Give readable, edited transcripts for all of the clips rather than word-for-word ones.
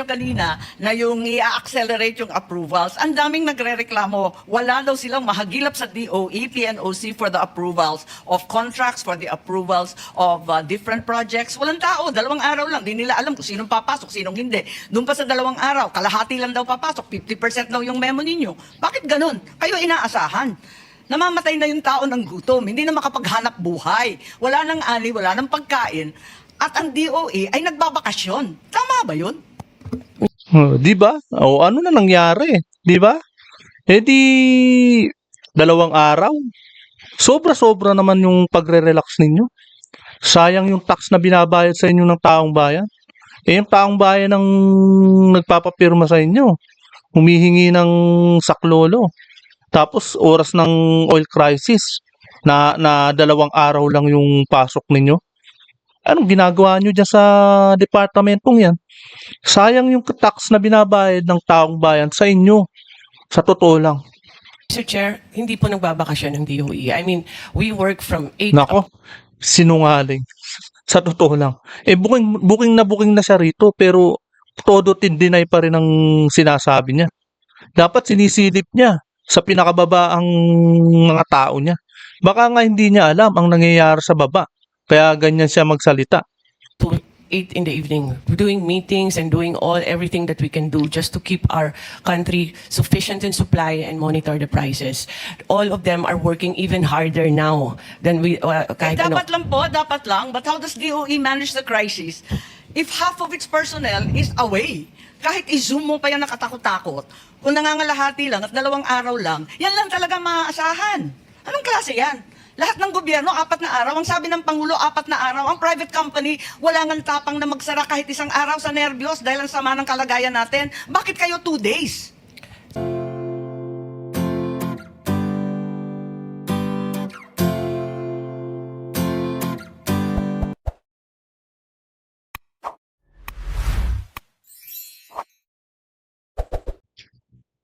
kanina na yung i-accelerate yung approvals, ang daming nagre-reklamo. Wala daw silang mahagilap sa DOE, PNOC for the approvals of contracts, for the approvals of different projects. Walang tao, 2 araw lang. Di nila alam kung sinong papasok, sinong hindi. Doon pa sa 2 araw, kalahati lang daw papasok, 50% daw yung memo ninyo. Bakit ganun? Kayo inaasahan. Namamatay na yung tao ng gutom, hindi na makapaghanap buhay. Wala nang ani, wala nang pagkain. At ang DOE ay nagbabakasyon. Tama ba yun? Di ba? O ano na nangyari? Di ba? Eh di 2 araw. Sobra-sobra naman yung pagre-relax ninyo. Sayang yung tax na binabayad sa inyo ng taong bayan. Eh yung taong bayan ang nagpapapirma sa inyo. Humihingi ng saklolo. Tapos oras ng oil crisis na 2 araw lang yung pasok ninyo. Anong ginagawa nyo dyan sa departamentong yan? Sayang yung tax na binabayad ng taong bayan sa inyo. Sa totoo lang. Mr. Chair, hindi po nagbabakasyon ng DOE. I mean, we work from 8 Nako, sinungaling. Sa totoo lang. Eh booking na siya rito pero todo deny pa rin ang sinasabi niya. Dapat sinisilip niya sa pinakababaang mga tao niya. Baka nga hindi niya alam ang nangyayari sa baba. Kaya ganyan siya magsalita. to 8 in the evening, doing meetings and doing everything that we can do just to keep our country sufficient in supply and monitor the prices. All of them are working even harder now than we kahit ano. Dapat lang. But how does DOE manage the crisis if half of its personnel is away? Kahit i-zoom mo pa yan nakatakot-takot, kung nangangalahati lang at 2 araw lang, yan lang talaga maaasahan. Anong klase yan? Lahat ng gobyerno, 4 na araw. Ang sabi ng Pangulo, 4 na araw. Ang private company, wala nang tapang na magsara kahit 1 araw sa nervyos dahil ang sama ng kalagayan natin. Bakit kayo 2 days?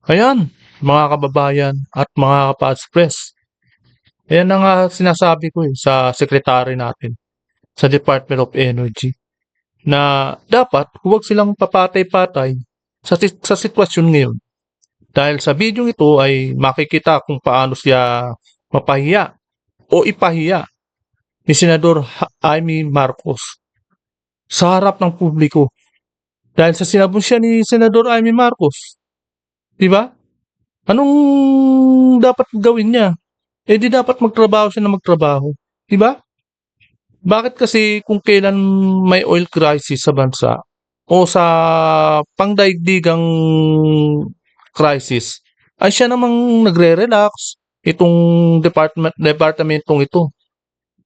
Ayan, mga kababayan at mga kapatspres. Ayan ang sinasabi ko sa sekretary natin sa Department of Energy na dapat huwag silang papatay-patay sa sitwasyon ngayon. Dahil sa video ito ay makikita kung paano siya mapahiya o ipahiya ni Senador Amy Marcos sa harap ng publiko. Dahil sa sinabon siya ni Senador Amy Marcos. Di ba? Anong dapat gawin niya? Eh di dapat magtrabaho siya na magtrabaho. Di ba? Bakit kasi kung kailan may oil crisis sa bansa o sa pangdaigdigang crisis, ay siya namang nagre-relax itong departamentong ito.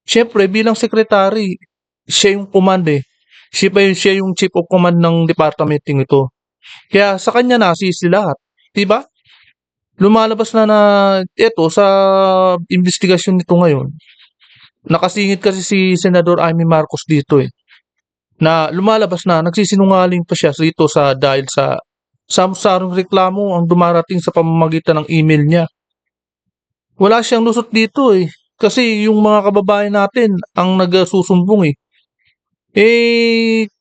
Siyempre, bilang secretary, siya yung command eh. Siya yung chief of command ng departamenting ito. Kaya sa kanya nasisi lahat. Diba? Lumalabas na ito sa investigasyon nito ngayon. Nakasingit kasi si Senador Amy Marcos dito eh. Na lumalabas na, nagsisinungaling pa siya dito dahil sa samsarong reklamo ang dumarating sa pamamagitan ng email niya. Wala siyang lusot dito eh. Kasi yung mga kababayan natin ang nagsusumbong eh.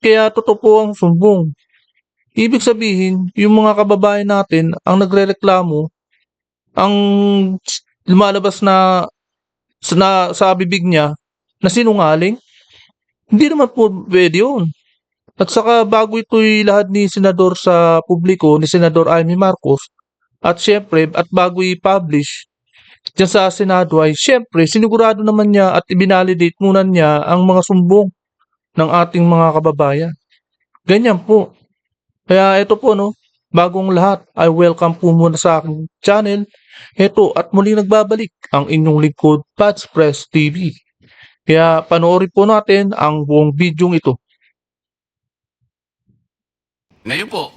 Kaya totoo po ang sumbong. Ibig sabihin, yung mga kababayan natin ang nagrereklamo, ang lumalabas na sa bibig niya na sinungaling. Hindi naman po pwede yun. At saka bago ito'y lahad ni Senador sa publiko, ni Senador Amy Marcos, at syempre, at bago i-publish dyan sa Senado ay syempre, sinigurado naman niya at ibinalidate muna niya ang mga sumbong ng ating mga kababayan. Ganyan po. Kaya ito po bagong lahat ay welcome po muna sa aking channel. Ito at muli nagbabalik ang inyong lingkod, Pats Press TV. Kaya panoorin po natin ang buong video ito. Ngayon po,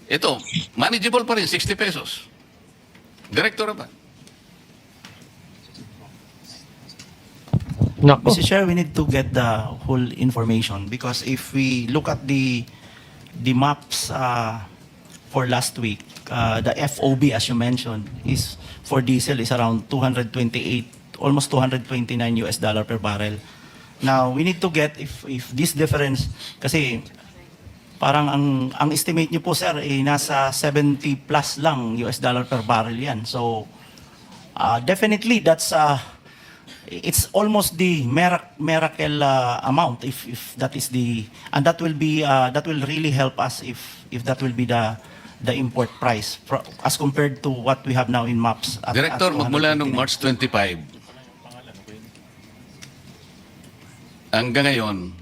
ito, manageable pa rin, 60 pesos. Director ba? Nako. Mr. Chair, we need to get the whole information because if we look at the maps for last week, the FOB, as you mentioned, is for diesel is around 228, almost $229 per barrel. Now, we need to get if this difference, kasi Parang ang estimate niyo po sir nasa 70 plus lang US dollar per barrel yan. So definitely that's it's almost the miracle amount if that is the, and that will be that will really help us if that will be the import price as compared to what we have now in MAPS. Director, magmula nung 259. March 25 hanggang ngayon,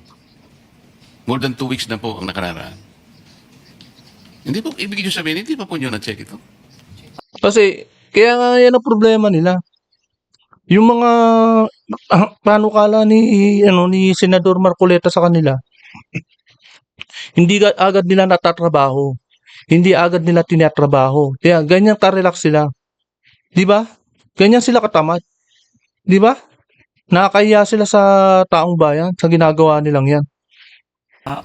more than 2 weeks na po ang nakararaan. Hindi po, ibig nyo sabihin, hindi pa po nyo na-check ito? Kasi, kaya nga yan ang problema nila. Yung mga panukala ni Senador Marcoleta sa kanila, hindi agad nila natatrabaho. Hindi agad nila tinatrabaho. Kaya ganyan ka-relax sila. Di ba? Ganyan sila katamad. Di ba? Nakakahiya sila sa taong bayan sa ginagawa nilang yan.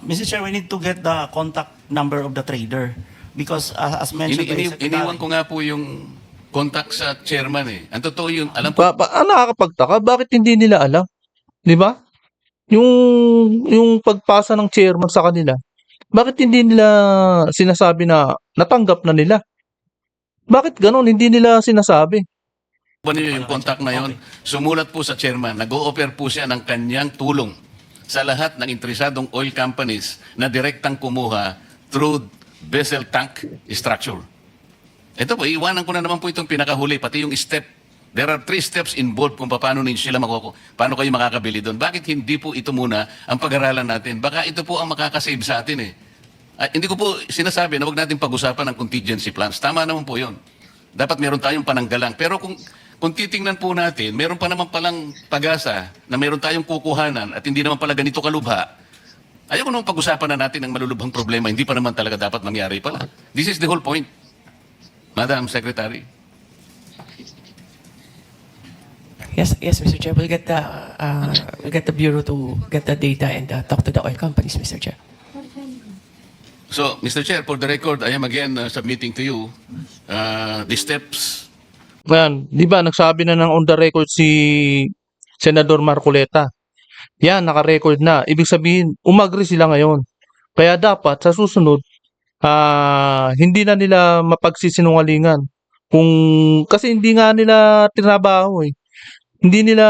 Mr. Chair, we need to get the contact number of the trader because as mentioned by the Secretary, Iniwan ko nga po yung contact sa chairman eh. Ang totoo yung, alam po, Nakakapagtaka, bakit hindi nila alam? Di ba? Yung pagpasa ng chairman sa kanila, bakit hindi nila sinasabi na natanggap na nila? Bakit ganon? Hindi nila sinasabi. ba niyo yung contact na yon? Sumulat po sa chairman, nag-o-offer po siya ng kanyang tulong sa lahat ng interesadong oil companies na direktang kumuha through vessel tank structure. Ito po, iwanan ko na naman po itong pinakahuli, pati yung step. There are 3 steps involved kung paano paano kayo makakabili doon. Bakit hindi po ito muna ang pag-aralan natin? Baka ito po ang makakasave sa atin eh. Hindi ko po sinasabi na huwag natin pag-usapan ng contingency plans. Tama naman po yun. Dapat meron tayong pananggalang. Pero kung titingnan po natin, meron pa naman palang pag-asa na meron tayong kukuhanan at hindi naman pala ganito kalubha. Ayaw ko naman pag-usapan na natin ng malulubhang problema. Hindi pa naman talaga dapat mangyari pala. This is the whole point. Madam Secretary. Yes, Mr. Chair. We'll get the Bureau to get the data and talk to the oil companies, Mr. Chair. So, Mr. Chair, for the record, I am again submitting to you the steps. Yan, di ba, nagsabi na ng on the record si Senador Marcoleta. Yan, naka-record na. Ibig sabihin, umagri sila ngayon. Kaya dapat, sa susunod, hindi na nila mapagsisinungalingan. Kasi hindi nga nila tinabaho eh. Hindi nila,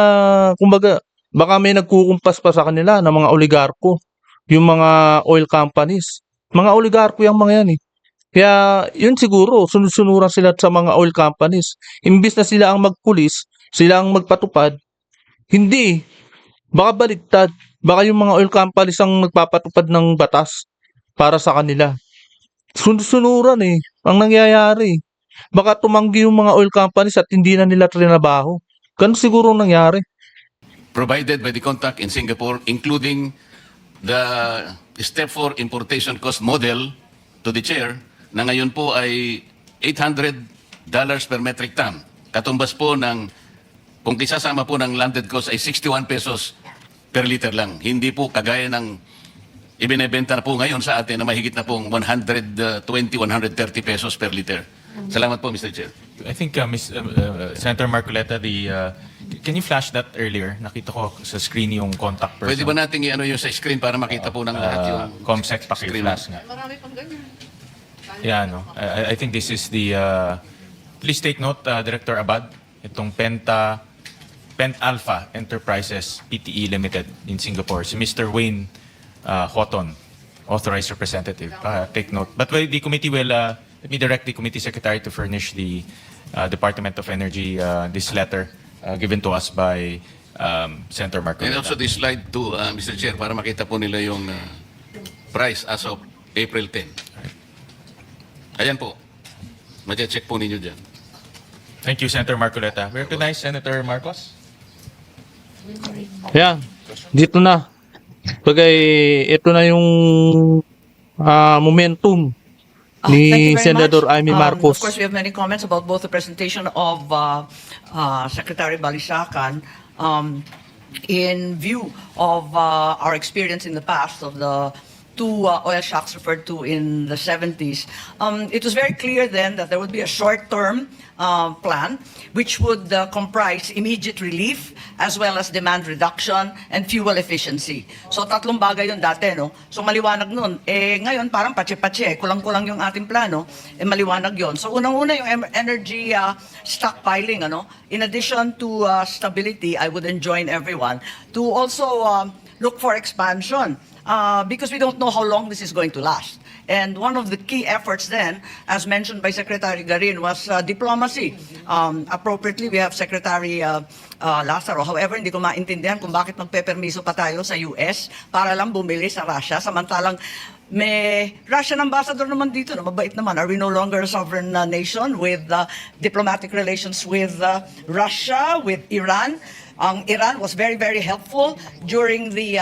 kumbaga, baka may nagkukumpas pa sa kanila ng mga oligarko, yung mga oil companies. Mga oligarko yung mga yan eh. Kaya yun siguro, sunod-sunuran sila sa mga oil companies. Imbis na sila ang magpulis, sila ang magpatupad, hindi. Baka baliktad. Baka yung mga oil companies ang nagpapatupad ng batas para sa kanila. Sunod-sunuran eh, ang nangyayari. Baka tumanggi yung mga oil companies at hindi na nila trinabaho. Ganun siguro ang nangyari. Provided by the contact in Singapore, including the Step 4 Importation Cost Model to the Chair, na ngayon po ay $800 per metric ton. Katumbas po ng, kung isasama po ng landed cost ay 61 pesos per liter lang. Hindi po kagaya ng ibinebenta na po ngayon sa atin na mahigit na pong 120, 130 pesos per liter. Salamat po, Mr. Chair. I think Senator Marcoleta, can you flash that earlier? Nakita ko sa screen yung contact person. Pwede ba natin i-ano yung sa screen para makita po ng lahat yung ComSec paki-flash nga. Yeah, no. I think this is the please take note, Director Abad, itong Pent Alpha Enterprises Pte Limited in Singapore. Si Mr. Wayne Houghton, authorized representative. Take note. But the committee will let me direct the committee secretary to furnish the Department of Energy this letter given to us by Senator Marcoleta. And also this slide to Mr. Chair para makita po nila yung price as of April 10. Ayan po. Madya-check po ninyo dyan. Thank you, Senator Marcoleta. We recognize Senator Marcos. Yan, dito na. Bagay, ito na yung momentum ni Thank you very Senador much. Amy Marcos. Of course, we have many comments about both the presentation of Secretary Balisacan in view of our experience in the past of the two oil shocks referred to in the 70s, it was very clear then that there would be a short-term plan which would comprise immediate relief as well as demand reduction and fuel efficiency. So tatlong bagay yun dati, no? So maliwanag nun. Ngayon parang patse-patse, kulang-kulang yung ating plano, maliwanag yun. So unang-una yung energy stockpiling, ano? In addition to stability, I would enjoin everyone to also look for expansion because we don't know how long this is going to last. And one of the key efforts then, as mentioned by Secretary Garin, was diplomacy. Appropriately, we have Secretary Lazaro. However, hindi ko maintindihan kung bakit magpepermiso pa tayo sa US para lang bumili sa Russia, samantalang may Russian ambassador naman dito na mabait naman. Are we no longer a sovereign nation with diplomatic relations with Russia, with Iran? Ang Iran was very, very helpful during the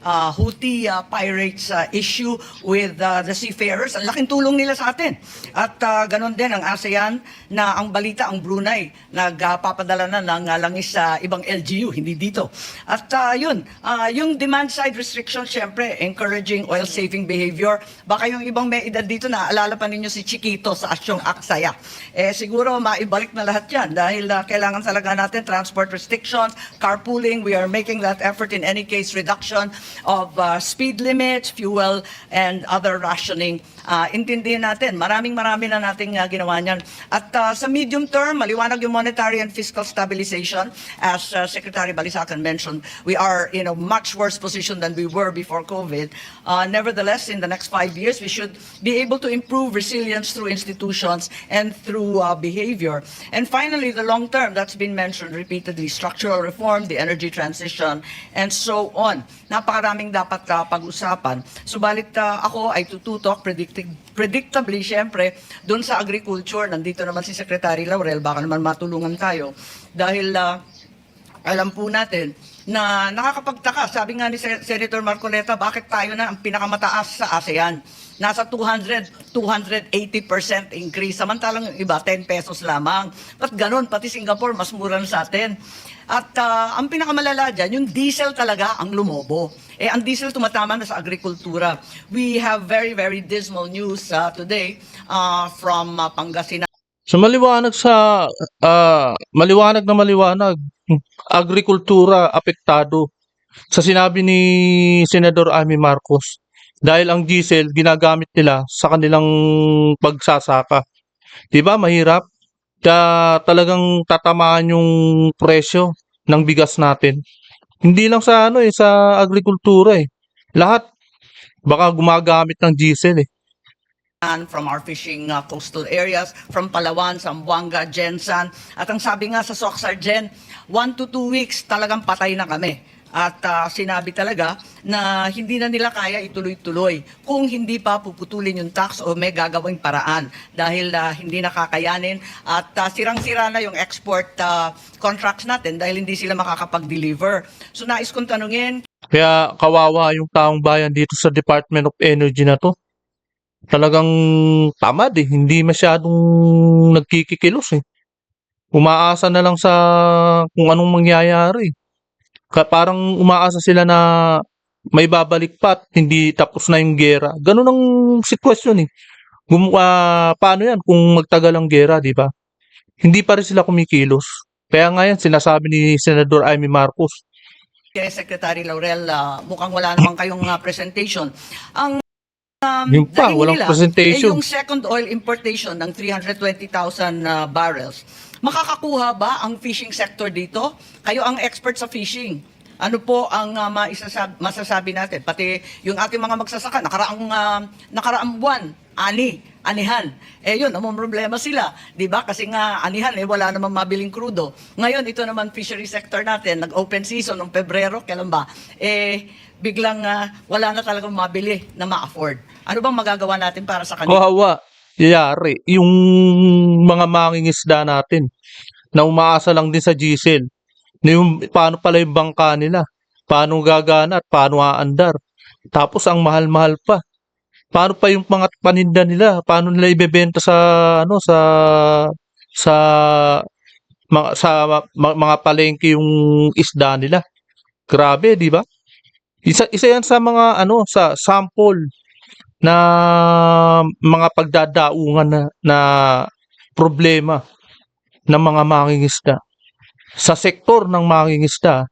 Houthi pirates issue with the seafarers. Ang laking tulong nila sa atin. At ganon din ang ASEAN na ang balita, ang Brunei, nagpapadala na ng langis sa ibang LGU, hindi dito. At yung demand side restrictions, syempre, encouraging oil-saving behavior. Baka yung ibang may edad dito na alala pa ninyo si Chiquito sa Asyong Aksaya. Siguro maibalik na lahat yan dahil kailangan talaga natin transport restrictions, carpooling. We are making that effort in any case, reduction of speed limits, fuel, and other rationing. Intindihin natin, marami na nating ginawa niyan. At sa medium term, maliwanag yung monetary and fiscal stabilization. As Secretary Balisacan mentioned, we are in a much worse position than we were before COVID. Nevertheless, in the next 5 years, we should be able to improve resilience through institutions and through behavior. And finally, the long term, that's been mentioned repeatedly, structural reform, the energy transition, and so on. Napakaraming dapat pag-usapan. Subalit ako ay tututok predictably, syempre, doon sa agriculture. Nandito naman si Secretary Laurel, baka naman matulungan tayo. Dahil alam po natin na nakakapagtaka. Sabi nga ni Senator Marcoleta, bakit tayo na ang pinakamataas sa ASEAN? Nasa 280% increase. Samantalang yung iba, 10 pesos lamang. Ba't ganun? Pati Singapore, mas mura na sa atin. At ang pinakamalala dyan, yung diesel talaga ang lumobo. Ang diesel tumatama na sa agrikultura. We have very, very dismal news today from Pangasinan. So maliwanag na maliwanag, agrikultura apektado sa sinabi ni Senador Amy Marcos dahil ang diesel ginagamit nila sa kanilang pagsasaka. 'Di ba mahirap? Talagang tatamaan yung presyo ng bigas natin. Hindi lang sa sa agrikultura Lahat baka gumagamit ng diesel From our fishing coastal areas, from Palawan, Zamboanga, Jensan. At ang sabi nga sa Soxargen, 1 to 2 weeks talagang patay na kami. At sinabi talaga na hindi na nila kaya ituloy-tuloy kung hindi pa puputulin yung tax o may gagawing paraan dahil hindi nakakayanin at sirang-sira na yung export contracts natin dahil hindi sila makakapag-deliver. So nais kong tanungin. Kaya kawawa yung taong bayan dito sa Department of Energy na to. Talagang tamad hindi masyadong nagkikikilos Umaasa na lang sa kung anong mangyayari. Parang umaasa sila na may babalik pa at hindi tapos na yung gera. Ganun ang sitwasyon paano yan kung magtagal ang gera, di ba? Hindi pa rin sila kumikilos. Kaya nga yan, sinasabi ni Senador Amy Marcos. Kay Secretary Laurel, mukhang wala naman kayong presentation. Ang Yung pa, daing walang nila, presentation. yung second oil importation ng 320,000 barrels, makakakuha ba ang fishing sector dito? Kayo ang expert sa fishing. Ano po ang masasabi natin? Pati yung ating mga magsasaka, nakaraang buwan, anihan. Yun, namang problema sila. Diba? Kasi nga, anihan, wala namang mabiling krudo. Ngayon, ito naman fishery sector natin, nag-open season noong Pebrero, kailan ba? Biglang wala na talagang mabili na ma-afford. Ano bang magagawa natin para sa kanila? Kawawa, yayari. Yung mga mangingisda natin na umaasa lang din sa diesel. Yung, paano pala yung bangka nila? Paano gagana at paano aandar? Tapos ang mahal-mahal pa. Paano pa yung mga paninda nila? Paano nila ibebenta sa sa mga palengke yung isda nila? Grabe, di ba? Isa yan sa mga sa sample na mga pagdadaungan na problema ng mga mangingisda. Sa sektor ng mangingisda,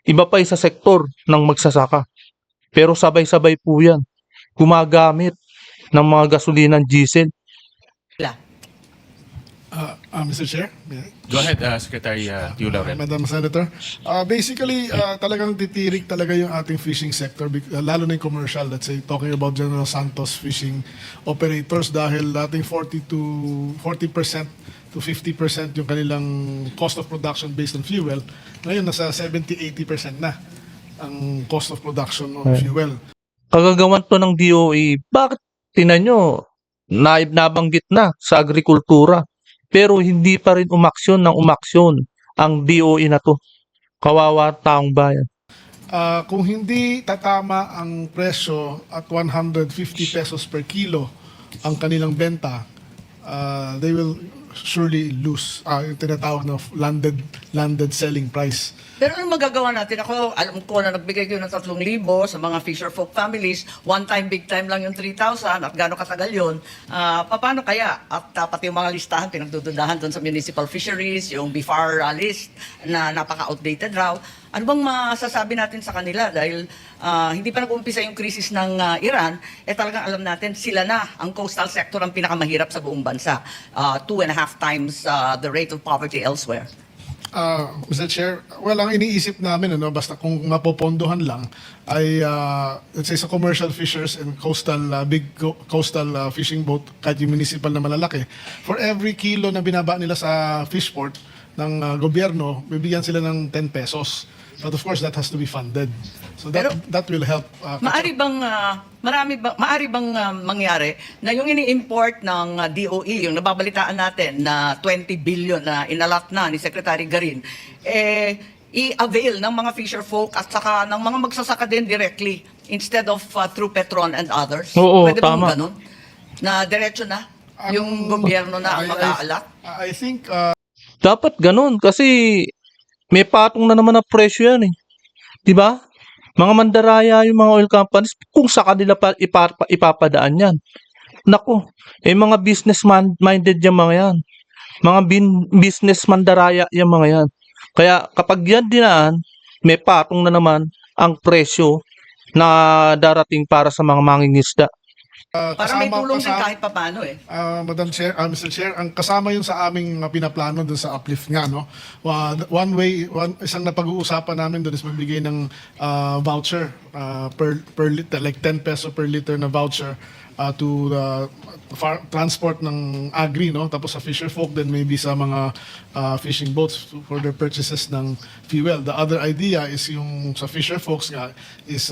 iba pa sa sektor ng magsasaka. Pero sabay-sabay po yan. Gumagamit ng mga gasolinang diesel. Mr. Chair, yeah. Go ahead, Secretary Tio Laurel. Madam Senator. Basically, talagang titirik talaga yung ating fishing sector, lalo na yung commercial, let's say, talking about General Santos fishing operators dahil dating 40% to 50% yung kanilang cost of production based on fuel. Ngayon, nasa 70-80% na ang cost of production on fuel. Kagagawan to ng DOE, bakit tinan nyo, nabanggit na sa agrikultura, pero hindi pa rin umaksyon ang DOE na to. Kawawa taong bayan. Kung hindi tatama ang presyo at 150 pesos per kilo ang kanilang benta, they will surely lose yung tinatawag na landed selling price. Pero ano magagawa natin? Ako, alam ko na nagbigay ko ng 3,000 sa mga fisher folk families. One time, big time lang yung 3,000 at gano'ng katagal yun. Paano kaya? At pati yung mga listahan, pinagdududahan doon sa municipal fisheries, yung BIFAR list na napaka-outdated raw. Ano bang masasabi natin sa kanila? Dahil hindi pa nag-umpisa yung krisis ng Iran, talagang alam natin, sila na, ang coastal sector ang pinakamahirap sa buong bansa. 2.5 times the rate of poverty elsewhere. Mr. Chair, well, ang iniisip namin, basta kung mapopondohan lang, ay, let's say, sa commercial fishers and coastal fishing boat, kahit yung municipal na malalaki, for every kilo na binaba nila sa fishport ng gobyerno, bibigyan sila ng 10 pesos. But of course, that has to be funded. So that will help. Maari bang mangyari na yung ini-import ng DOE, yung nababalitaan natin na 20 billion na inalat na ni Secretary Garin, i-avail ng mga fisher folk at saka ng mga magsasaka din directly instead of through Petron and others? Oo, Pwede bang tama. ganun? Na diretso na? Yung gobyerno na ang mag-aalat? I think Dapat ganun kasi may patong na naman na presyo yan eh. 'Di ba? Mga mandaraya yung mga oil companies kung sa kanila pa ipapadaan yan. Nako, mga business-minded yung mga yan. Mga business mandaraya yung mga yan. Kaya kapag yan dinaan, may patong na naman ang presyo na darating para sa mga mangingisda. Para may tulong din kahit papano eh. Madam Chair, Mr. Chair, ang kasama yun sa aming pinaplano doon sa uplift nga, no? Isang napag-uusapan namin doon is magbigay ng voucher per liter, like 10 peso per liter na voucher to transport ng agri, no? Tapos sa fisher folk then maybe sa mga fishing boats for their purchases ng fuel. The other idea is yung sa fisher folks nga is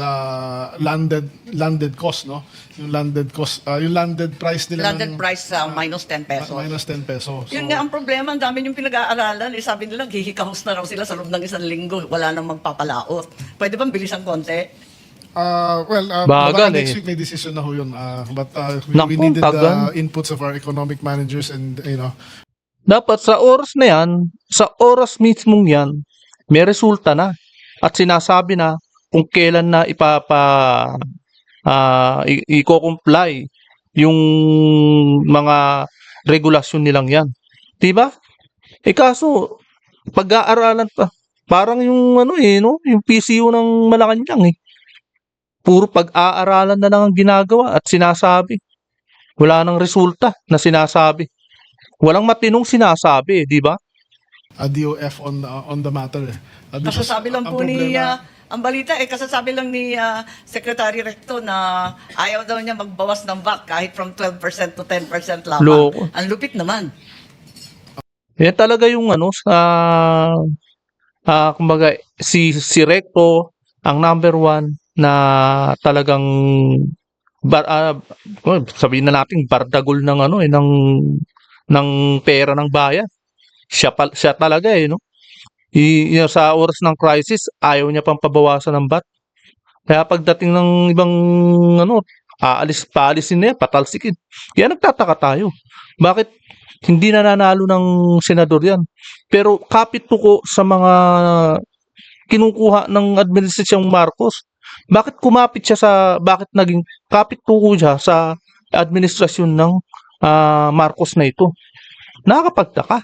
landed cost, no? Yung landed cost, yung landed price nila Landed price minus 10 pesos. minus 10 pesos. Yun nga ang problema, ang dami yung pinag-aaralan. Sabi nila, hihikahos na raw sila sa loob ng 1 linggo. Wala nang magpapalaot. Pwede bang bilisan konti? Well, Bagal next eh. week may decision na ho yun. But Naku, we needed the tagal. inputs of our economic managers and, Dapat sa oras na yan, sa oras mismong yan, may resulta na. At sinasabi na kung kailan na i-comply yung mga regulasyon nilang yan. Diba? Kaso, pag-aaralan pa, parang yung yung PCU ng Malacanang eh. Puro pag-aaralan na lang ang ginagawa at sinasabi. Wala nang resulta na sinasabi. Walang matinong sinasabi, di ba? DOF on the matter. Because Kasasabi lang ang po ni, problema- ang balita kasasabi lang ni Secretary Recto na ayaw daw niya magbawas ng VAT kahit from 12% to 10% lamang. Loko. Ang lupit naman. Yan talaga yung kumbaga si Recto ang number one na talagang sabihin na natin bardagol ng ng pera ng bayan. Siya talaga no. Sa oras ng crisis ayaw niya pang pabawasan ng VAT. Kaya pagdating ng ibang paalisin na yan, patalsikin. Kaya nagtataka tayo. Bakit hindi nananalo ng senador yan? Pero kapit tuko sa mga kinukuha ng administrasyong Marcos? Bakit naging kapit tuko siya sa administrasyon ng Marcos na ito? Nakakapagtaka.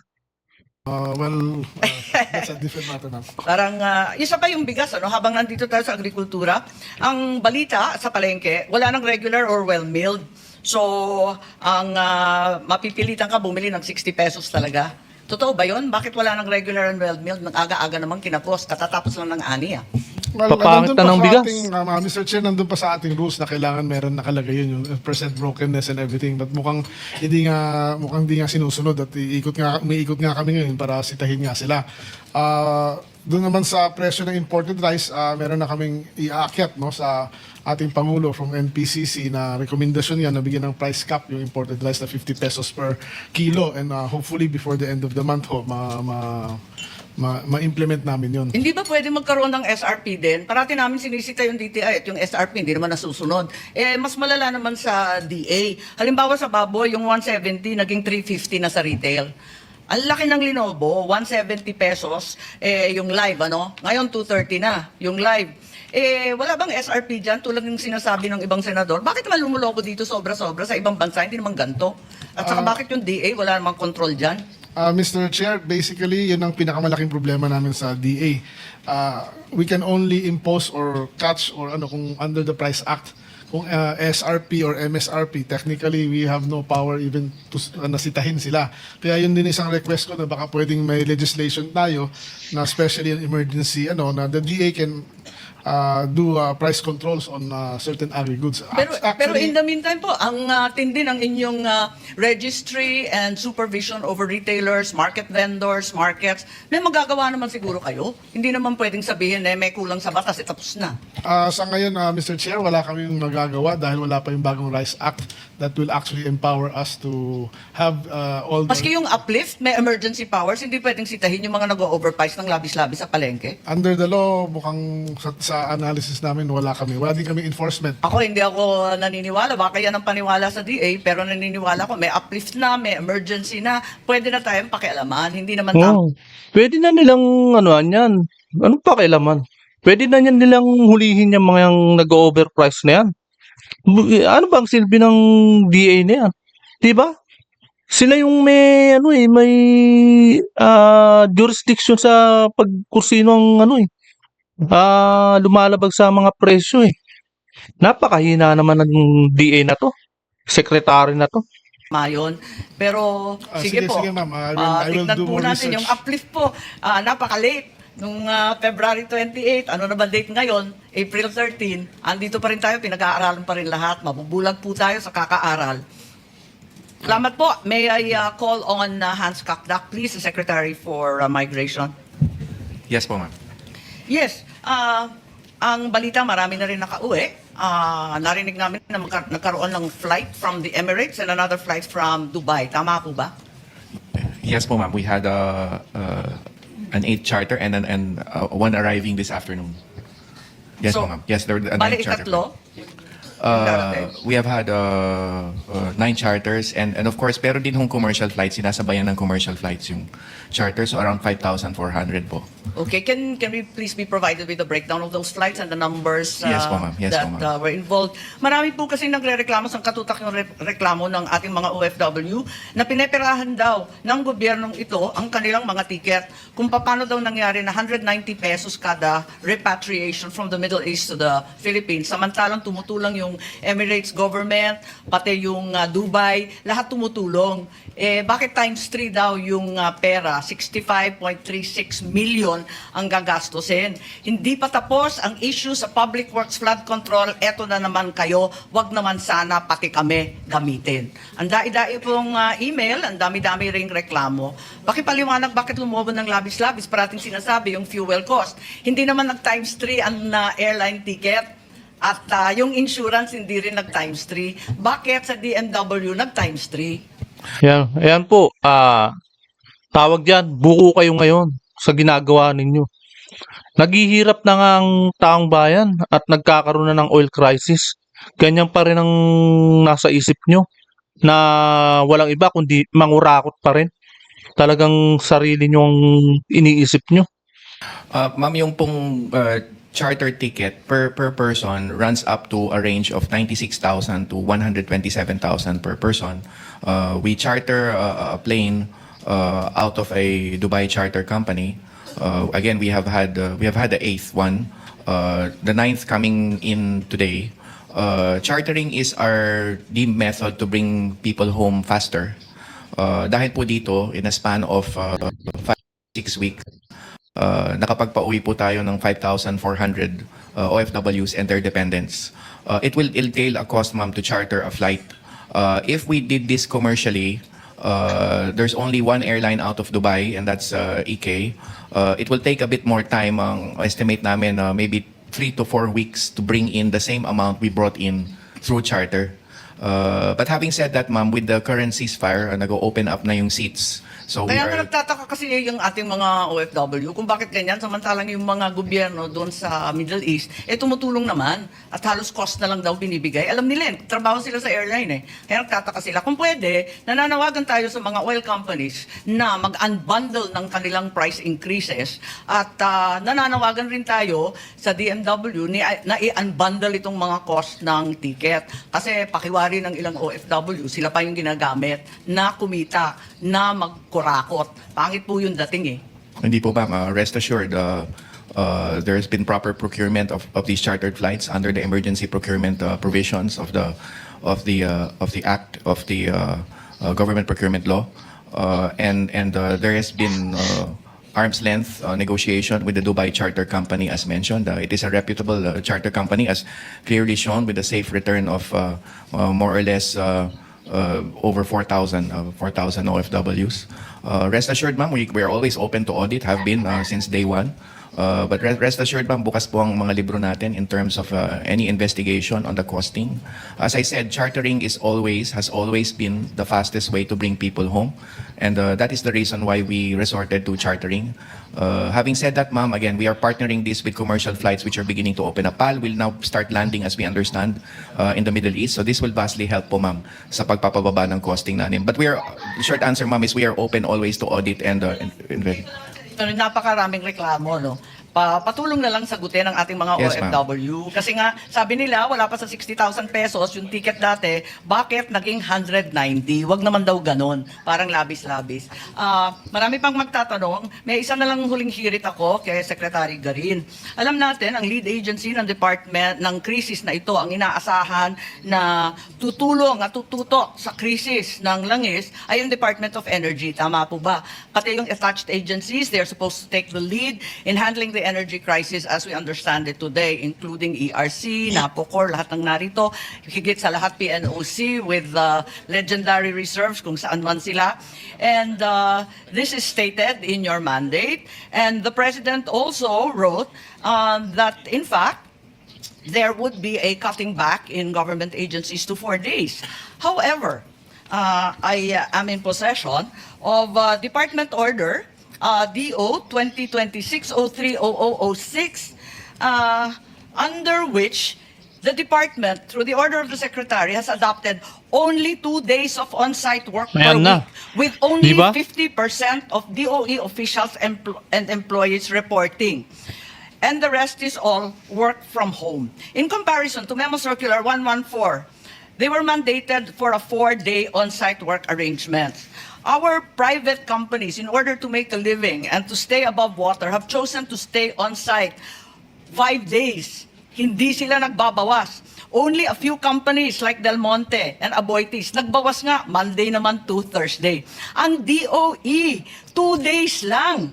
That's a different matter now. Parang isa pa yung bigas, ano, habang nandito tayo sa agrikultura, ang balita sa palengke, wala nang regular or well-milled. So, ang mapipilitan ka bumili ng 60 pesos talaga. Totoo ba yun? Bakit wala nang regular and well-milled? Nag-aga-aga naman kinapos, katatapos lang ng ani. Papangit nandun na ng pa sa bigas. ating, Mr. Chair, nandun pa sa ating rules na kailangan meron nakalagay yun, yung percent brokenness and everything. But mukhang hindi nga sinusunod at umiikot nga kami ngayon para sitahin nga sila. Doon naman sa presyo ng imported rice, meron na kaming iaakyat, no, sa ating Pangulo from NPCC na rekomendasyon yan na bigyan ng price cap yung imported rice na 50 pesos per kilo, and hopefully before the end of the month ma-implement namin yun. Hindi ba pwede magkaroon ng SRP din? Parati namin sinisita yung DTI at yung SRP, hindi naman nasusunod. Mas malala naman sa DA. Halimbawa sa baboy, yung 170 naging 350 na sa retail. Ang laki ng Linobo, 170 pesos, yung live, ano? Ngayon, 230 na, yung live. Wala bang SRP dyan, tulad ng sinasabi ng ibang senador? Bakit naman lumulobo dito sobra-sobra sa ibang bansa, hindi naman ganito? At saka bakit yung DA, wala namang control dyan? Mr. Chair, basically, yun ang pinakamalaking problema namin sa DA. We can only impose or catch or kung under the Price Act, kung SRP or MSRP, technically, we have no power even to nasitahin sila. Kaya yun din isang request ko na baka pwedeng may legislation tayo na especially in emergency, na the DA can do price controls on certain agri-goods. Pero in the meantime po, ang tindi ng inyong registry and supervision over retailers, market vendors, markets, may magagawa naman siguro kayo. Hindi naman pwedeng sabihin may kulang sa batas, tapos na. Sa ngayon, Mr. Chair, wala kaming magagawa dahil wala pa yung bagong Rice Act that will actually empower us to have all the... Maski yung uplift, may emergency powers, hindi pwedeng sitahin yung mga nag-overprice ng labis-labis sa palengke. Under the law, mukhang sa analysis namin, wala din kami enforcement. Ako, hindi ako naniniwala. Baka yan ang paniwala sa DA, pero naniniwala ko may uplift na, may emergency na, pwede na tayong pakialaman. Hindi naman Oo. Pwede na nilang yan. Anong pakialaman? Pwede na nilang hulihin yung mga nag-overprice na yan. Ano bang silbi ng DA na yan? 'Di ba? Sila yung may jurisdiction sa pagkursino ang lumalabag sa mga presyo eh. Napakahina naman ng DA na to. Secretary na to. mayon. Pero sige po, ma'am. I will tignan do po more natin research. yung uplift po. Napaka-late. Nung February 28, ano na ba date ngayon? April 13, andito pa rin tayo, pinag-aaralan pa rin lahat. Mabubulag po tayo sa kakaaral. Salamat po. May I call on Hans Kakdak, please, the Secretary for Migration. Yes po, ma'am. Yes, ang balita, marami na rin nakauwi. Narinig namin na nagkaroon ng flight from the Emirates and another flight from Dubai. Tama po ba? Yes po, ma'am. We had an 8 charter and one arriving this afternoon. Yes So, po, ma'am. Yes, there were a Bali 9 charter. ikatlo? We have had 9 charters and of course, pero din hong commercial flights, sinasabayan ng commercial flights yung charter, so around 5,400 po. Okay, can we please be provided with a breakdown of those flights and the numbers Yes po, ma'am. Yes that po, ma'am. were involved? Marami po kasi nagre-reklamo sa katutak yung reklamo ng ating mga OFW na pineperahan daw ng gobyernong ito ang kanilang mga tiket kung paano daw nangyari na 190 pesos kada repatriation from the Middle East to the Philippines. Samantalang tumutulong yung Emirates government, pati yung Dubai, lahat tumutulong. Bakit times 3 daw yung pera? 65.36 million ang gagastusin. Hindi pa tapos ang issue sa Public Works Flood Control. Eto na naman kayo, wag naman sana pati kami gamitin. Ang dai-dai pong email, ang dami-dami ring reklamo. Pakipaliwanag bakit lumobo ng labis-labis, parating sinasabi yung fuel cost. Hindi naman nag-times 3 ang airline ticket. At yung insurance hindi rin nag-times 3. Bakit sa DMW nag-times 3? Ayan po. Tawag diyan, buko kayo ngayon sa ginagawa ninyo. Naghihirap na nga ang taong bayan at nagkakaroon na ng oil crisis. Ganyan pa rin ang nasa isip nyo na walang iba kundi mangurakot pa rin. Talagang sarili nyo ang iniisip nyo. Ma'am, yung pong charter ticket per person runs up to a range of 96,000 to 127,000 per person. We charter a plane out of a Dubai charter company. Again, we have had the eighth one, the ninth coming in today. Chartering is our deemed method to bring people home faster. Dahil po dito, in a span of 5-6 weeks, nakapagpauwi po tayo ng 5,400 OFWs and their dependents. It will entail a cost, ma'am, to charter a flight. If we did this commercially, there's only one airline out of Dubai, and that's EK. It will take a bit more time. Ang estimate namin, maybe 3 to 4 weeks to bring in the same amount we brought in through charter. But having said that, ma'am, with the current ceasefire, nag-open up na yung seats. So we Kaya nga are... nagtataka kasi yung ating mga OFW kung bakit ganyan, samantalang yung mga gobyerno doon sa Middle East, tumutulong naman at halos cost na lang daw binibigay. Alam nila, trabaho sila sa airline Kaya nagtataka sila. Kung pwede, nananawagan tayo sa mga oil companies na mag-unbundle ng kanilang price increases at nananawagan rin tayo sa DMW na i-unbundle itong mga cost ng ticket. Kasi pakiwari ng ilang OFW, sila pa yung ginagamit na kumita, na magkurakot. Pangit po yung dating Hindi po, ma'am. Rest assured, there's been proper procurement of these chartered flights under the emergency procurement provisions of the act of the government procurement law, and there has been arm's length negotiation with the Dubai Charter Company, as mentioned. It is a reputable charter company, as clearly shown, with a safe return of more or less over 4,000 OFWs. Rest assured, ma'am, we are always open to audit, have been since day one. But rest assured, ma'am, bukas po ang mga libro natin in terms of any investigation on the costing. As I said, chartering has always been the fastest way to bring people home. And that is the reason why we resorted to chartering. Having said that, ma'am, again, we are partnering this with commercial flights which are beginning to open up. PAL will now start landing, as we understand, in the Middle East. So this will vastly help po, ma'am, sa pagpapababa ng costing natin. But the short answer, ma'am, is we are open always to audit and Napakaraming reklamo, no? Patulong na lang sagutin ng ating mga Yes, ma'am. OFW. Kasi nga, sabi nila, wala pa sa 60,000 pesos yung ticket dati, bakit naging 190? Wag naman daw ganon. Parang labis-labis. Marami pang magtatanong. May isa na lang huling hirit ako kay Secretary Garin. Alam natin, ang lead agency ng department ng krisis na ito, ang inaasahan na tutulong at tututok sa krisis ng langis ay yung Department of Energy. Tama po ba? Pati yung attached agencies, they're supposed to take the lead in handling the energy crisis as we understand it today, including ERC, NAPOCOR, lahat ng narito, higit sa lahat PNOC with legendary reserves kung saan man sila. And this is stated in your mandate. And the President also wrote that, in fact, there would be a cutting back in government agencies to 4 days. However, I am in possession of Department Order DO 2026-03-0006, under which the department, through the order of the Secretary, has adopted only 2 days of on-site work per Ayan na. week, with only Di ba? 50% of DOE officials and employees reporting. And the rest is all work from home. In comparison to Memo Circular 114, they were mandated for a 4-day on-site work arrangement. Our private companies, in order to make a living and to stay above water, have chosen to stay on-site 5 days. Hindi sila nagbabawas. Only a few companies like Del Monte and Aboitiz, nagbawas nga, Monday naman to Thursday. Ang DOE, 2 days lang.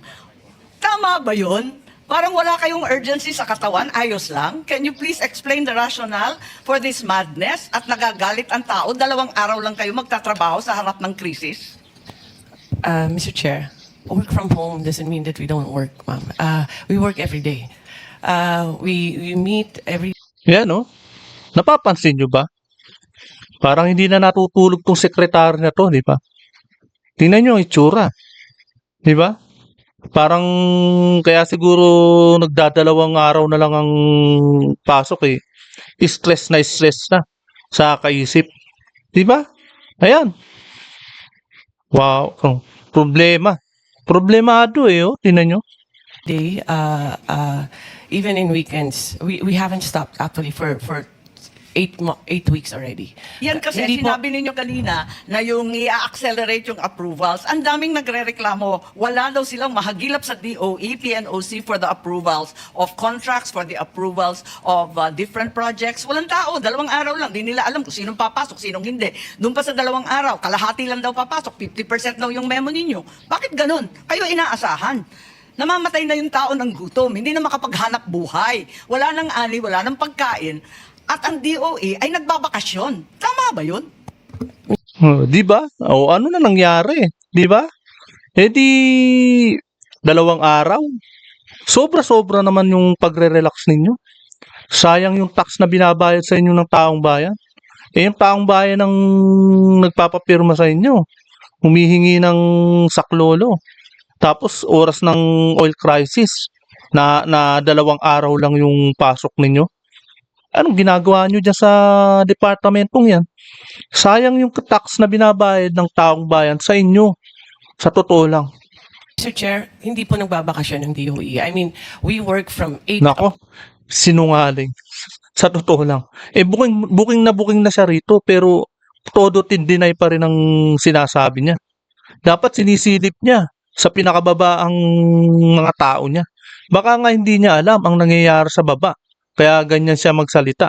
Tama ba yun? Parang wala kayong urgency sa katawan, ayos lang. Can you please explain the rationale for this madness? At nagagalit ang tao, 2 araw lang kayo magtatrabaho sa harap ng krisis? Mr. Chair, work from home doesn't mean that we don't work, ma'am. We work every day. We meet every Yan, no? Napapansin nyo ba? Parang hindi na natutulog tong sekretary na to, di ba? Tingnan nyo ang itsura. Di ba? Parang kaya siguro nagdadalawang araw na lang ang pasok Stress na sa kaisip. Di ba? Ayan. Wow. Problema. Problemado oh. Tingnan nyo. day, even in weekends. We haven't stopped actually for 8 weeks already. Yan kasi Hindi po- sinabi ninyo kanina na yung i-accelerate yung approvals. Ang daming nagrereklamo, wala daw silang mahagilap sa DOE, PNOC for the approvals of contracts, for the approvals of different projects. Walang tao, 2 araw lang, di nila alam kung sinong papasok, sinong hindi. Doon pa sa 2 araw, kalahati lang daw papasok, 50% daw yung memo ninyo. Bakit ganun? Kayo inaasahan. Namamatay na yung tao ng gutom, hindi na makapaghanap buhay. Wala nang ani, wala nang pagkain. At ang DOE ay nagbabakasyon. Tama ba yun? Di ba? O ano na nangyari? Di ba? Eh di 2 araw. Sobra-sobra naman yung pagre-relax ninyo. Sayang yung tax na binabayad sa inyo ng taong bayan. Eh yung taong bayan ang nagpapapirma sa inyo. Humihingi ng saklolo. Tapos oras ng oil crisis na 2 araw lang yung pasok ninyo. Anong ginagawa nyo dyan sa departamentong yan? Sayang yung tax na binabayad ng taong bayan sa inyo. Sa totoo lang. Mr. Chair, hindi po nagbabakasyon ng DOE. I mean, we work from 8 Nako, sinungaling. Sa totoo lang. Eh, booking na siya rito, pero todo deny pa rin ang sinasabi niya. Dapat sinisilip niya sa pinakababaang mga tao niya. Baka nga hindi niya alam ang nangyayari sa baba. Kaya ganyan siya magsalita.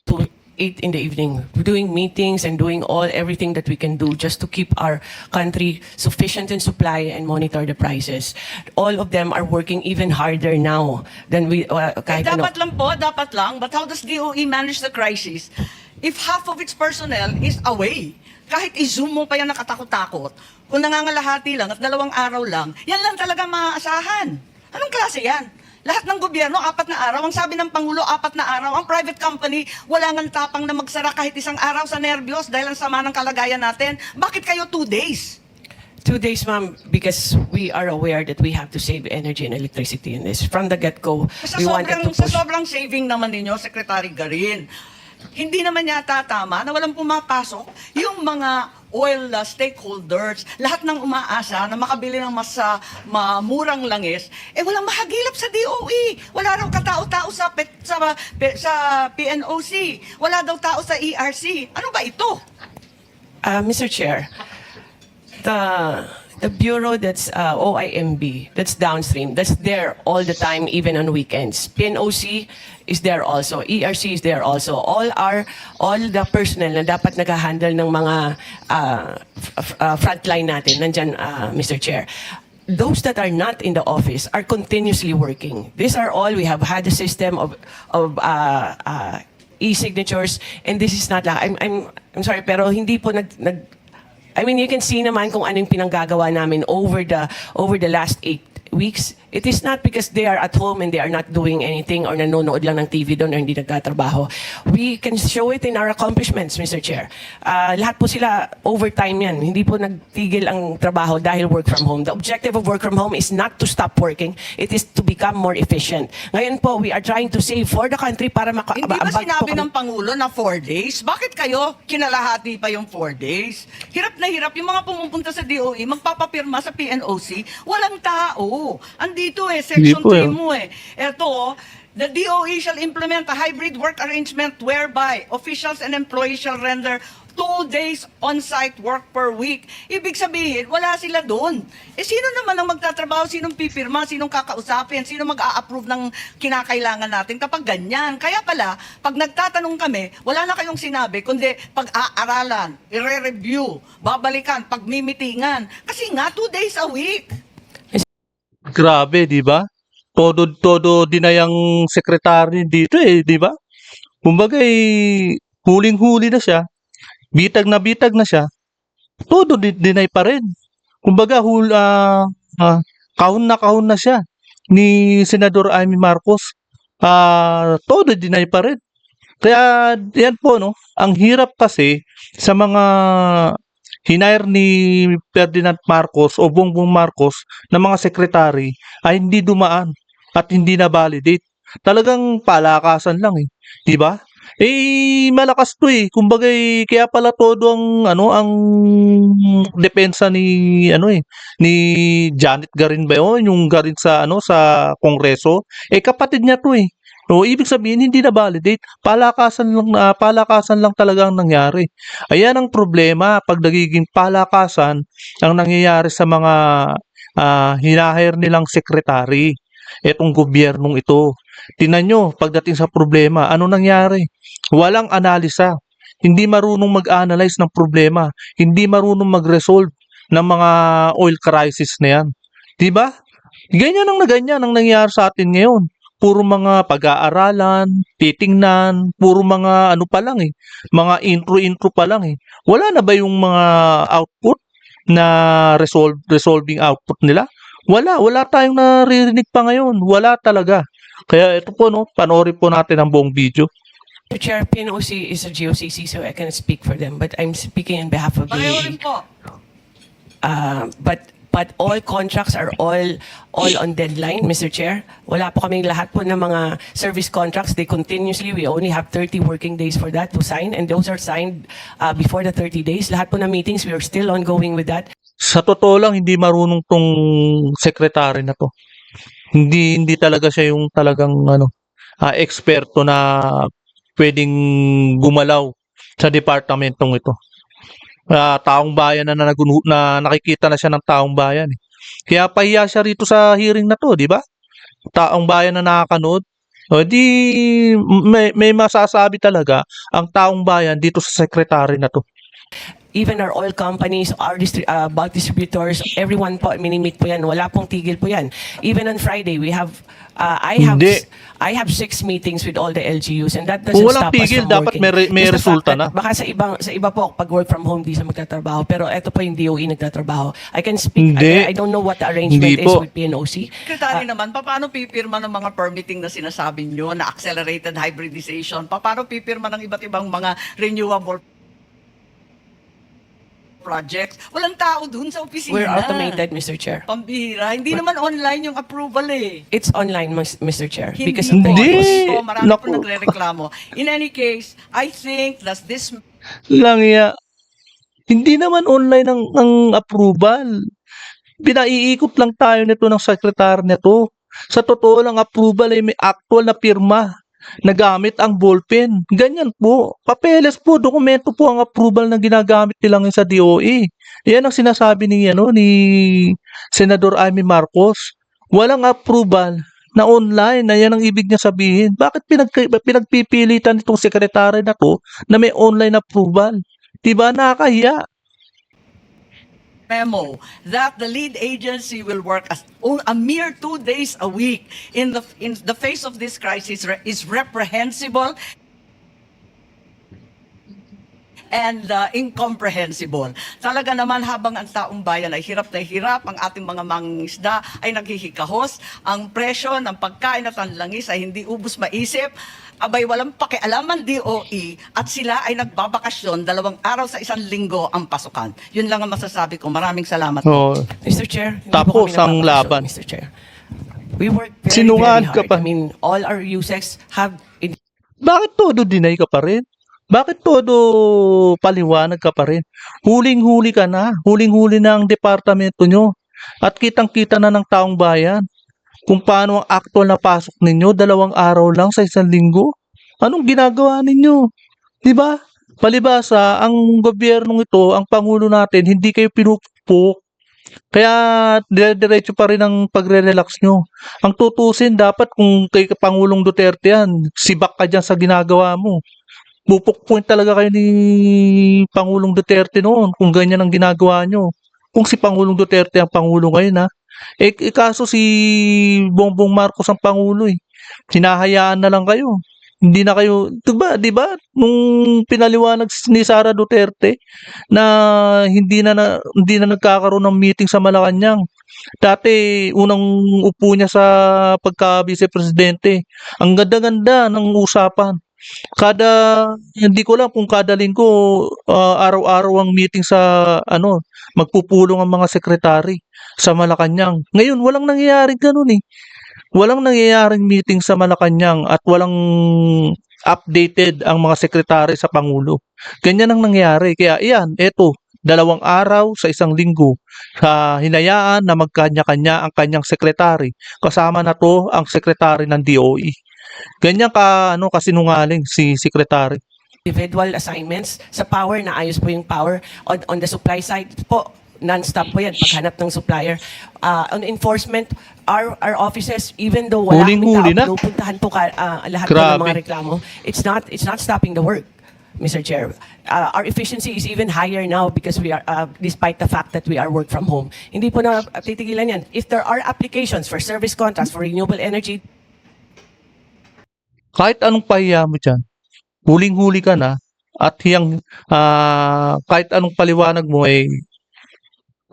to 8 in the evening, doing meetings and doing everything that we can do just to keep our country sufficient in supply and monitor the prices. All of them are working even harder now than we kahit ano. Dapat lang po, dapat lang. But how does DOE manage the crisis if half of its personnel is away? Kahit i-zoom mo pa yan nakatakot-takot, kung nangangalahati lang at 2 araw lang, yan lang talaga maaasahan. Anong klase yan? Lahat ng gobyerno, 4 na araw. Ang sabi ng Pangulo, 4 na araw. Ang private company, wala ngang tapang na magsara kahit 1 araw sa nervyos dahil ang sama ng kalagayan natin. Bakit kayo 2 days? 2 days, ma'am, because we are aware that we have to save energy and electricity in this. From the get-go, we wanted to Sa push. sobrang saving naman ninyo, Secretary Garin, hindi naman yata tama na walang pumapasok yung mga oil stakeholders, lahat ng umaasa na makabili ng mas murang langis, eh walang mahagilap sa DOE. Wala raw katao-tao sa PNOC. Wala daw tao sa ERC. Ano ba ito? Mr. Chair, the bureau that's OIMB, that's downstream, that's there all the time, even on weekends. PNOC is there also. ERC is there also. All the personnel na dapat nag-handle ng mga frontline natin, nandyan, Mr. Chair. Those that are not in the office are continuously working. These are all, we have had a system of e-signatures, and this is not lang. I'm sorry, pero hindi po I mean, you can see naman kung anong pinanggagawa namin over the last 8 weeks. It is not because they are at home and they are not doing anything or nanonood lang ng TV doon or hindi nagtatrabaho. We can show it in our accomplishments, Mr. Chair. Lahat po sila overtime yan. Hindi po nagtigil ang trabaho dahil work from home. The objective of work from home is not to stop working. It is to become more efficient. Ngayon po, we are trying to save for the country para Hindi ba sinabi ng Pangulo na 4 days? Bakit kayo kinalahati pa yung 4 days? Hirap na hirap. Yung mga pumupunta sa DOE, magpapapirma sa PNOC, walang tao. Andito Section Hindi po 3 eh. mo Eto, the DOE shall implement a hybrid work arrangement whereby officials and employees shall render 2 days on-site work per week. Ibig sabihin, wala sila doon. Sino naman ang magtatrabaho? Sinong pipirma? Sinong kakausapin? Sino mag-a-approve ng kinakailangan natin kapag ganyan? Kaya pala, pag nagtatanong kami, wala na kayong sinabi, kundi pag-aaralan, i-review, babalikan, pagmimitingan. Kasi nga, 2 days a week. Grabe, di ba? Todo dinayang sekretary dito di ba? Kumbaga huling-huli na siya. Bitag na siya. Todo dinay pa rin. Kumbaga kahon na siya ni Senador Amy Marcos. Todo dinay pa rin. Kaya yan po no, ang hirap kasi sa mga hinire ni Ferdinand Marcos o Bongbong Marcos na mga sekretary ay hindi dumaan at hindi na validate. Talagang palakasan lang 'di ba? Malakas 'to, kumbaga, kaya pala todo ang depensa ni Janet Garin ba yun, yung Garin sa Kongreso, kapatid niya 'to, So, ibig sabihin hindi na validate, palakasan lang talaga ang nangyari. Ayan ang problema 'pag nagiging palakasan ang nangyayari sa mga, hina-hire nilang sekretary, etong gobyernong ito. Tingnan niyo pagdating sa problema, ano nangyari? Walang analisa, hindi marunong mag-analyze ng problema, hindi marunong mag-resolve ng mga oil crisis na 'yan, 'di ba? Ganyan ang nangyayari sa atin ngayon. Puro mga pag-aaralan, titingnan, puro mga ano pa lang mga intro pa lang Wala na ba yung mga output na resolving output nila? Wala tayong naririnig pa ngayon, wala talaga. Kaya ito po panoorin po natin ang buong video. Mr. Chair, PNOC is a GOCC, so I cannot speak for them, but I'm speaking on behalf of Pareho the. rin po. But all contracts are all on deadline, Mr. Chair. Wala po kaming lahat po ng mga service contracts. They continuously, we only have 30 working days for that to sign, and those are signed before the 30 days. Lahat po ng meetings, we are still ongoing with that. Sa totoo lang, hindi marunong tong sekretary na to. Hindi talaga siya yung talagang eksperto na pwedeng gumalaw sa departamentong ito. Taong bayan na nakikita na siya ng taong bayan. Kaya pahiya siya rito sa hearing na to, di ba? Taong bayan na nakakanood. O di may masasabi talaga ang taong bayan dito sa secretary na to. Even our oil companies, our bulk distributors, everyone po, minimit po yan. Wala pong tigil po yan. Even on Friday, we have, Hindi. I have 6 meetings with all the LGUs, and that doesn't Kung walang stop us tigil, from dapat working. may It's the resulta fact that na. Baka sa iba po, pag work from home, di sa magtatrabaho. Pero eto po yung DOE nagtatrabaho. I can speak, Hindi. I don't know what the arrangement Hindi is po. with PNOC. Secretary naman, paano pipirma ng mga permitting na sinasabi nyo na accelerated hybridization? Paano pipirma ng iba't ibang mga renewable projects? Walang tao dun sa opisina. We're automated, Mr. Chair. Pambihira. Hindi naman online yung approval It's online, Mr. Chair. Hindi Because po. of the Hindi. So, marami po Naku. nagre-reklamo. In any case, I think that this Langya. Hindi naman online ang approval. Pinaiikot lang tayo nito ng sekretary nito. Sa totoo lang, approval ay may actual na pirma na gamit ang ballpen. Ganyan po. Papeles po, dokumento po ang approval na ginagamit nila ngayon sa DOE. Yan ang sinasabi ni Senador Amy Marcos. Walang approval na online, na yan ang ibig niya sabihin. Bakit pinagpipilitan itong sekretary na to na may online approval? Diba, nakakahiya? memo that the lead agency will work as a mere 2 days a week in the face of this crisis is reprehensible and incomprehensible. Talaga naman habang ang taong bayan ay hirap na hirap, ang ating mga mangingisda ay naghihikahos, ang presyo ng pagkain at ang langis ay hindi ubus maisip, abay walang pakialam ang DOE at sila ay nagbabakasyon 2 araw sa 1 linggo ang pasukan. Yun lang ang masasabi ko. Maraming salamat. Oh, Mr. Chair, hindi Tapos po kami ang nagpapakasyon, laban. Mr. Chair. We work very, Sinungaling very ka hard. pa. I mean, all our USECs have bakit todo deny ka pa rin? Bakit todo paliwanag ka pa rin? Huling-huli ka na. Huling-huli na ang departamento nyo. At kitang-kita na ng taong bayan kung paano ang actual na pasok ninyo 2 araw lang sa 1 linggo. Anong ginagawa ninyo? Di ba? Palibasa, ang gobyernong ito, ang Pangulo natin, hindi kayo pinupuk. Kaya dire-diretso pa rin ang pagre-relax nyo. Ang tutusin dapat kung kay Pangulong Duterte yan, sibak ka dyan sa ginagawa mo. Pupukpuin talaga kayo ni Pangulong Duterte noon kung ganyan ang ginagawa nyo. Kung si Pangulong Duterte ang Pangulo ngayon kaso si Bongbong Marcos ang Pangulo Hinahayaan na lang kayo. Hindi na kayo, di ba? Nung pinaliwanag ni Sara Duterte na hindi na nagkakaroon ng meeting sa Malacanang. Dati unang upo niya sa pagka-vice presidente. Ang ganda-ganda ng usapan. Hindi ko lang kung kada linggo araw-araw ang meeting sa magpupulong ang mga sekretary sa Malacanang. Ngayon walang nangyayaring ganun Walang nangyayaring meeting sa Malacanang at walang updated ang mga sekretary sa Pangulo. Ganyan ang nangyari. Kaya iyan, eto, 2 araw sa 1 linggo sa hinayaan na magkanya-kanya ang kanyang sekretary. Kasama na to ang sekretary ng DOE. Ganyan kasinungaling si sekretary. Individual assignments sa power, na ayos po yung power. On the supply side po, non-stop po yan, paghanap ng supplier. On enforcement, our offices, even though wala Huling-huli na. pinupuntahan po lahat po ng Grabe. mga reklamo, it's not stopping the work, Mr. Chair. Our efficiency is even higher now because we are, despite the fact that we are work from home. Hindi po na titigilan yan. If there are applications for service contracts for renewable energy, Kahit anong pahiya mo dyan, huling-huli ka na at kahit anong paliwanag mo ay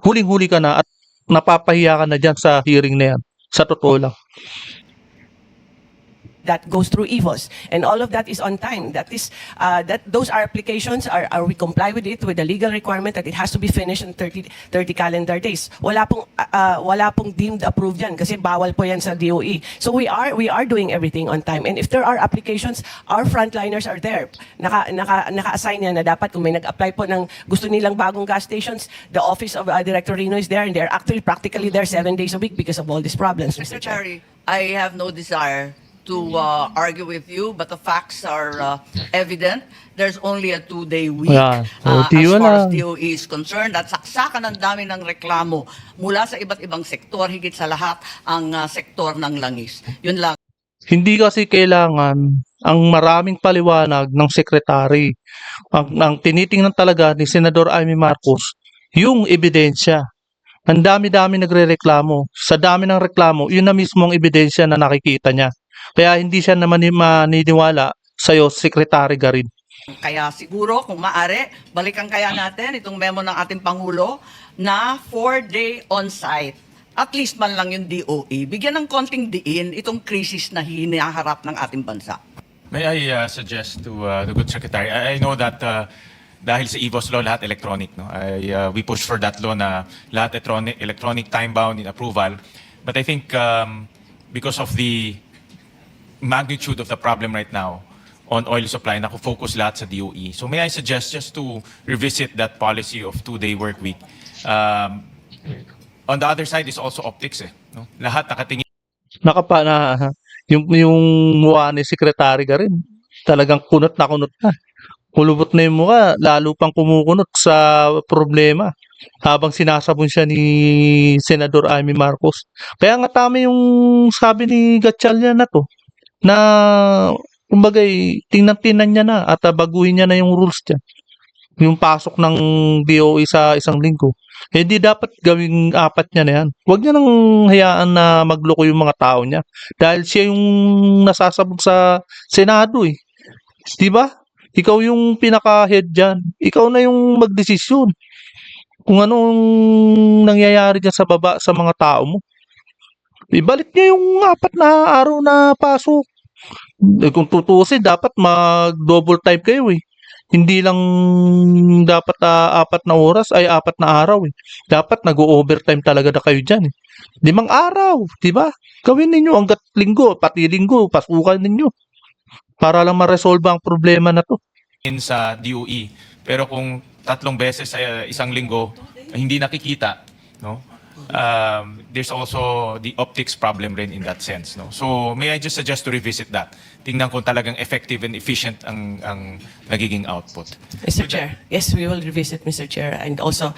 huling-huli ka na at napapahiya ka na dyan sa hearing na yan. Sa totoo lang. that goes through EVOS, and all of that is on time. That is those are applications are we comply with it, with the legal requirement that it has to be finished in 30 calendar days. Wala pong deemed approved yan kasi bawal po yan sa DOE. So we are doing everything on time, and if there are applications, our frontliners are there. Naka-assign yan na dapat kung may nag-apply po ng gusto nilang bagong gas stations, the office of Director Rino is there, and they're actually practically there 7 days a week because of all these problems, Mr. Chair. Secretary, I have no desire to argue with you, but the facts are evident. There's only a 2-day week Yeah. as Yun far as lang. DOE is concerned. At saksakan ng dami ng reklamo mula sa iba't ibang sektor, higit sa lahat ang sektor ng langis. Yun lang. Hindi kasi kailangan ang maraming paliwanag ng sekretary. Ang tinitingnan talaga ni Senador Amy Marcos, yung ebidensya. Ang dami-dami nagrereklamo. Sa dami ng reklamo, yun na mismo ang ebidensya na nakikita niya. Kaya hindi siya naman maniniwala sa'yo, Secretary Garin. Kaya siguro, kung maaari, balikan kaya natin itong memo ng ating Pangulo na 4-day on-site. At least man lang yung DOE. Bigyan ng konting diin itong krisis na hinaharap ng ating bansa. May I suggest to the good secretary, I know that dahil sa EVOS law, lahat electronic. No? We push for that law na lahat electronic time-bound in approval. But I think because of the magnitude of the problem right now on oil supply, nakufocus lahat sa DOE. So may I suggest just to revisit that policy of 2-day work week. On the other side is also optics. No? Lahat nakatingin Yung mukha ni Secretary Garin, talagang kunot na. Kulubot na yung mukha, lalo pang kumukunot sa problema habang sinasabon siya ni Senador Amy Marcos. Kaya nga tama yung sabi ni Gatchalian na to, na kumbaga tingnan niya na at baguhin niya na yung rules dyan. Yung pasok ng DOE sa 1 linggo. Hindi dapat gawing 4 niya na yan. Huwag niya nang hayaan na magloko yung mga tao niya. Dahil siya yung nasasabog sa Senado eh. Diba? Ikaw yung pinaka-head dyan. Ikaw na yung magdesisyon kung anong nangyayari dyan sa baba sa mga tao mo. Ibalik niya yung 4 na araw na pasok. Kung tutusin, dapat mag-double time kayo eh. Hindi lang dapat 4 na oras ay 4 na araw eh. Dapat nag-overtime talaga na kayo dyan eh. 5 araw, di ba? Gawin ninyo hanggat linggo, pati linggo, pasukan ninyo. Para lang ma-resolve ang problema na to. sa DOE. Pero kung 3 beses sa 1 linggo, hindi nakikita, no? There's also the optics problem rin in that sense, no? So may I just suggest to revisit that. Tingnan kung talagang effective and efficient ang nagiging output. Mr. Chair, yes, we will revisit, Mr. Chair. And also,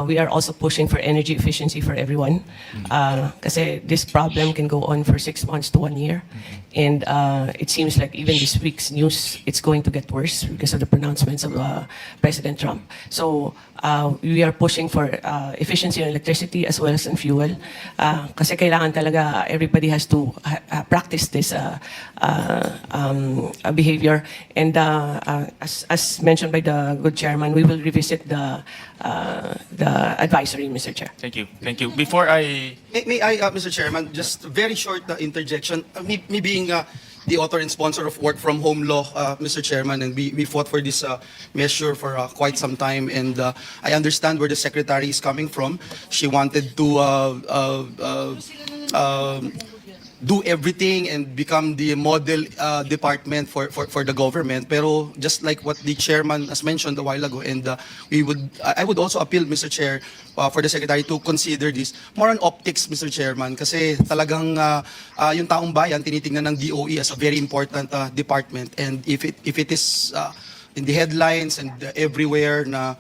we are also pushing for energy efficiency for everyone. Kasi this problem can go on for 6 months to 1 year. And it seems like even this week's news, it's going to get worse because of the pronouncements of President Trump. So we are pushing for efficiency in electricity as well as in fuel. Kasi kailangan talaga everybody has to practice this behavior. And as mentioned by the good chairman, we will revisit the advisory, Mr. Chair. Thank you. Thank you. Before I May I, Mr. Chairman, just very short interjection. Me being the author and sponsor of work from home law, Mr. Chairman, and we fought for this measure for quite some time, and I understand where the secretary is coming from. She wanted to do everything and become the model department for the government. Pero just like what the chairman has mentioned a while ago, and I would also appeal, Mr. Chair, for the secretary to consider this more on optics, Mr. Chairman, kasi talagang yung taong bayan tinitingnan ng DOE as a very important department, and if it is in the headlines and everywhere na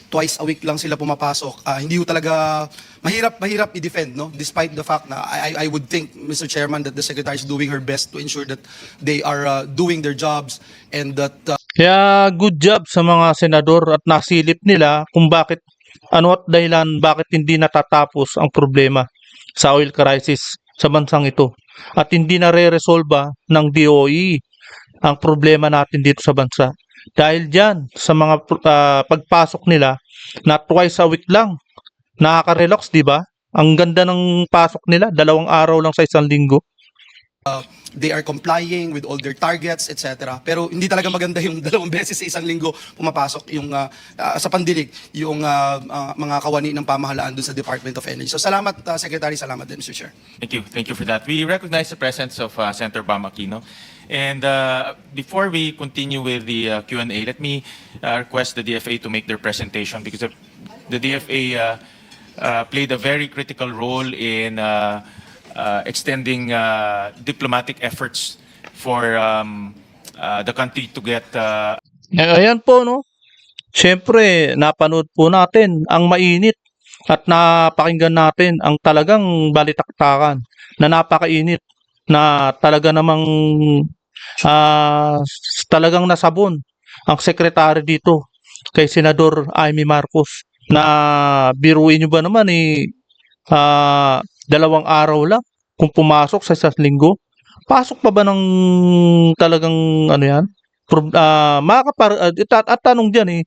twice a week lang sila pumapasok, hindi ho talaga mahirap i-defend, no? Despite the fact na I would think, Mr. Chairman, that the secretary is doing her best to ensure that they are doing their jobs, and that Kaya good job sa mga senador at nasilip nila kung bakit ano at dahilan bakit hindi natatapos ang problema sa oil crisis sa bansang ito at hindi na re-resolba ng DOE ang problema natin dito sa bansa. Dahil dyan sa mga pagpasok nila na twice a week lang, nakaka-relax, di ba? Ang ganda ng pasok nila, 2 araw lang sa isang linggo. they are complying with all their targets, etc. Pero hindi talaga maganda yung 2 beses sa isang linggo pumapasok yung sa pandinig yung mga kawani ng pamahalaan dun sa Department of Energy. So salamat, Secretary, salamat din, Mr. Chair. Thank you for that. We recognize the presence of Senator Bam Aquino. And before we continue with the Q&A, let me request the DFA to make their presentation, because the DFA played a very critical role in extending diplomatic efforts for the country to get Ayan po, no? Siyempre, napanood po natin ang mainit at napakinggan natin ang talagang balitaktakan na napakainit na talaga namang talagang nasabon ang sekretary dito kay Senador Amy Marcos na biruin nyo ba naman 2 araw lang kung pumasok sa isang linggo. Pasok pa ba ng talagang ano yan? At tanong dyan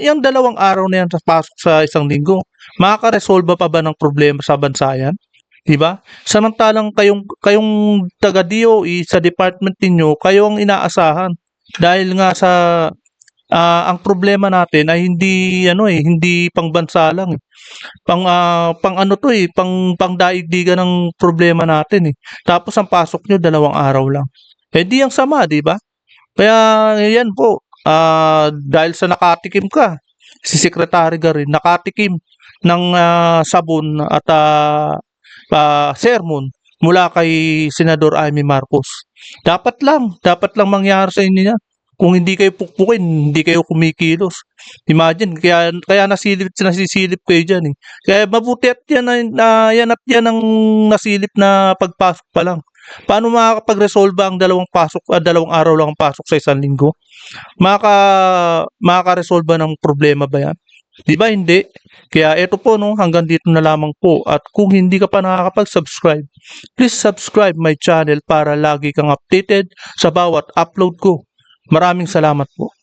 yung 2 araw na yan sa pasok sa isang linggo, makakaresolba pa ba ng problema sa bansa yan? Diba? Samantalang kayong taga-DOE sa department niyo, kayo ang inaasahan. Dahil nga sa ang problema natin ay hindi hindi pangbansa lang. Pang daigdigan ng problema natin Tapos ang pasok niyo 2 araw lang. Di ang sama, di ba? Kaya yan po, dahil sa nakatikim ka, si Secretary rin nakatikim ng sabon at sermon mula kay Senador Amy Marcos. Dapat lang mangyari sa inyo yan. Kung hindi kayo pukpukin, hindi kayo kumikilos. Imagine, kaya nasisilip kayo dyan Kaya mabuti at yan ang nasilip na pagpasok pa lang. Paano makakapag-resolve ang 2 araw lang ang pasok sa isang linggo? Makaka-resolve ng problema ba yan? Di ba hindi? Kaya eto po hanggang dito na lamang po. At kung hindi ka pa nakakapag-subscribe, please subscribe my channel para lagi kang updated sa bawat upload ko. Maraming salamat po.